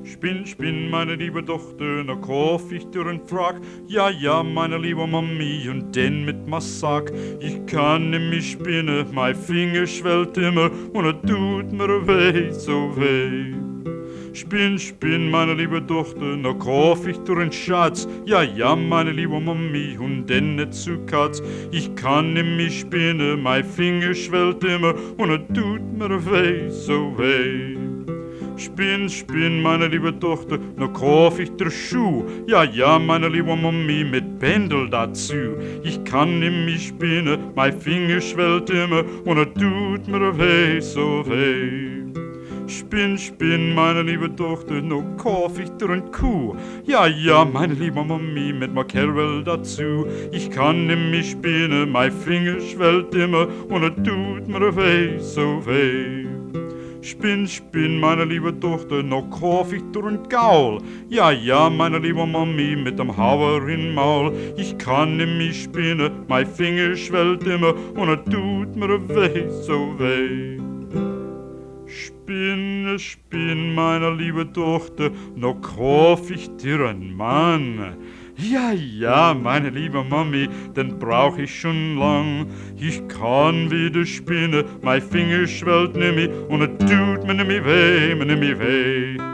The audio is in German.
Spinn, spinn, meine liebe Tochter, na kauf ich dir einen Frack. Ja, ja, meine liebe Mami, und den mit Massak. Ich kann nämlich spinnen, mein Finger schwellt immer und tut mir weh, so weh. Spinn, spinn, meine liebe Tochter, na kauf ich dir einen Schatz. Ja, ja, meine liebe Mami, und den nicht zu Katz. Ich kann nämlich spinnen, mein Finger schwellt immer und tut mir weh, so weh. Spinn, spinn, meine liebe Tochter, na kauf ich dir Schuh. Ja, ja, meine liebe Mami, mit Pendel dazu. Ich kann nämlich spinnen, mein Finger schwellt immer und tut mir weh, so weh. Spinn, spinn, meine liebe Tochter, no kauf ich dir ein Kuh. Ja, ja, meine liebe Mami, mit Makerel dazu. Ich kann nämlich spinnen, mein Finger schwellt immer und tut mir weh, so weh. Spinn, spinn, meine liebe Tochter, no kauf ich dir ein Gaul. Ja, ja, meine liebe Mami, mit dem Hauer im Maul. Ich kann nämlich spinnen, mein Finger schwellt immer und tut mir weh, so weh. Spinne, spinn, meine liebe Tochter, no kauf ich dir einen Mann. Ja, ja, meine liebe Mami, den brauch ich schon lang. Ich kann wieder spinnen, mein Finger schwellt nimmi und tut mir nimmi weh, mir nimmi weh.